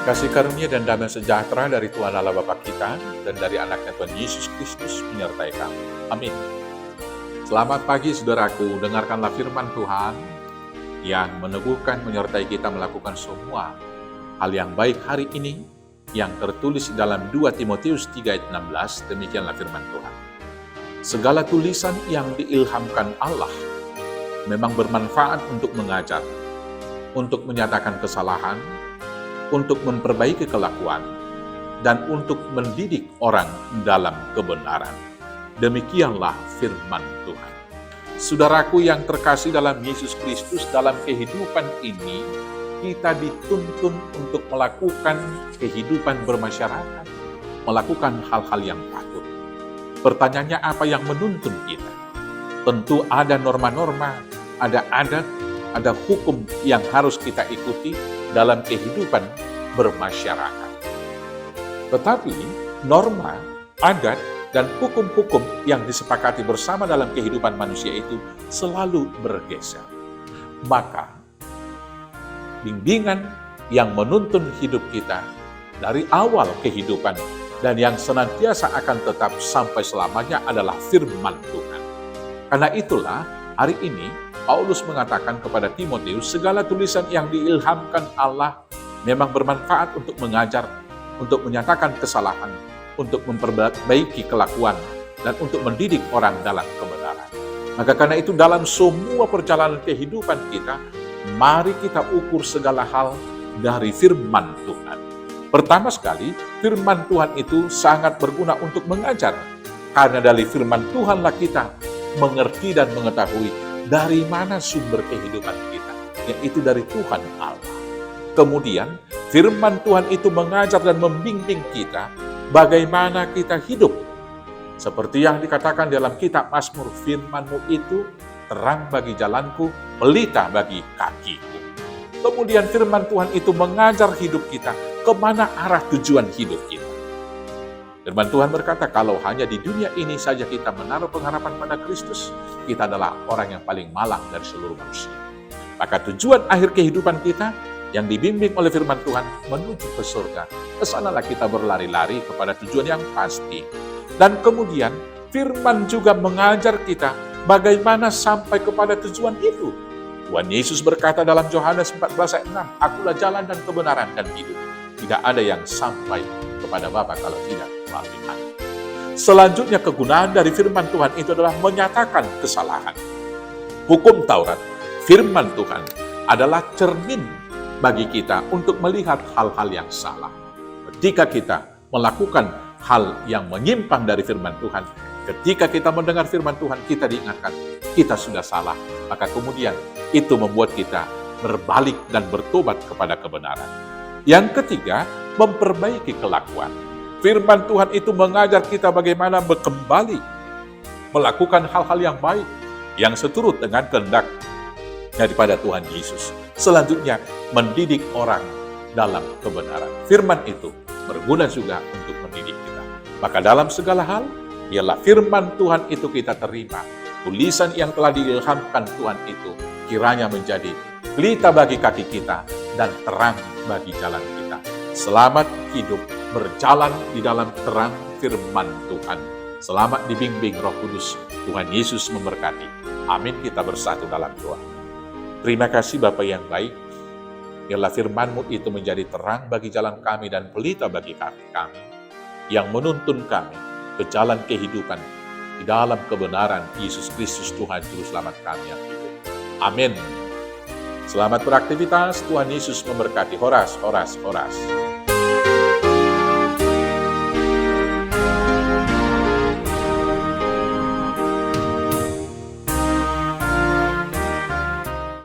Kasih karunia dan damai sejahtera dari Tuhan Allah Bapa kita dan dari anaknya Tuhan Yesus Kristus menyertai kamu. Amin. Selamat pagi saudaraku, dengarkanlah firman Tuhan yang meneguhkan menyertai kita melakukan semua hal yang baik hari ini yang tertulis dalam 2 Timotius 3 ayat 16, demikianlah firman Tuhan. Segala tulisan yang diilhamkan Allah memang bermanfaat untuk mengajar, untuk menyatakan kesalahan, untuk memperbaiki kelakuan, dan untuk mendidik orang dalam kebenaran. Demikianlah firman Tuhan. Saudaraku yang terkasih dalam Yesus Kristus, dalam kehidupan ini, kita dituntun untuk melakukan kehidupan bermasyarakat, melakukan hal-hal yang patut. Pertanyaannya, apa yang menuntun kita? Tentu ada norma-norma, ada adat, ada hukum yang harus kita ikuti dalam kehidupan bermasyarakat. Tetapi norma, adat, dan hukum-hukum yang disepakati bersama dalam kehidupan manusia itu selalu bergeser. Maka, bimbingan yang menuntun hidup kita dari awal kehidupan dan yang senantiasa akan tetap sampai selamanya adalah firman Tuhan. Karena itulah, hari ini Paulus mengatakan kepada Timotius, segala tulisan yang diilhamkan Allah memang bermanfaat untuk mengajar, untuk menyatakan kesalahan, untuk memperbaiki kelakuan, dan untuk mendidik orang dalam kebenaran. Maka karena itu dalam semua perjalanan kehidupan kita, mari kita ukur segala hal dari firman Tuhan. Pertama sekali, firman Tuhan itu sangat berguna untuk mengajar. Karena dari firman Tuhanlah kita mengerti dan mengetahui dari mana sumber kehidupan kita, yaitu dari Tuhan Allah. Kemudian, firman Tuhan itu mengajar dan membimbing kita bagaimana kita hidup. Seperti yang dikatakan dalam kitab Mazmur, firman-Mu itu terang bagi jalanku, pelita bagi kakiku. Kemudian firman Tuhan itu mengajar hidup kita, kemana arah tujuan hidup kita. Firman Tuhan berkata, kalau hanya di dunia ini saja kita menaruh pengharapan pada Kristus, kita adalah orang yang paling malang dari seluruh manusia. Maka tujuan akhir kehidupan kita yang dibimbing oleh firman Tuhan menuju ke surga. Kesanalah kita berlari-lari kepada tujuan yang pasti. Dan kemudian firman juga mengajar kita bagaimana sampai kepada tujuan itu. Tuhan Yesus berkata dalam Yohanes 14 ayat 6, akulah jalan dan kebenaran dan hidup. Tidak ada yang sampai kepada Bapa kalau tidak melalui Aku. Selanjutnya kegunaan dari firman Tuhan itu adalah menyatakan kesalahan. Hukum Taurat, firman Tuhan adalah cermin bagi kita untuk melihat hal-hal yang salah. Ketika kita melakukan hal yang menyimpang dari firman Tuhan, ketika kita mendengar firman Tuhan, kita diingatkan, kita sudah salah. Maka kemudian itu membuat kita berbalik dan bertobat kepada kebenaran. Yang ketiga, memperbaiki kelakuan. Firman Tuhan itu mengajar kita bagaimana kembali melakukan hal-hal yang baik, yang seturut dengan kehendak daripada Tuhan Yesus. Selanjutnya, mendidik orang dalam kebenaran. Firman itu berguna juga untuk mendidik kita. Maka dalam segala hal, ialah firman Tuhan itu kita terima. Tulisan yang telah diilhamkan Tuhan itu kiranya menjadi pelita bagi kaki kita dan terang bagi jalan kita. Selamat hidup berjalan di dalam terang firman Tuhan. Selamat dibimbing Roh Kudus. Tuhan Yesus memberkati. Amin. Kita bersatu dalam doa. Terima kasih Bapa yang baik. Biarlah firman-Mu itu menjadi terang bagi jalan kami dan pelita bagi kaki kami, yang menuntun kami ke jalan kehidupan di dalam kebenaran Yesus Kristus Tuhan Juru Selamat kami yang hidup. Amin. Selamat beraktivitas. Tuhan Yesus memberkati. Horas, horas, horas.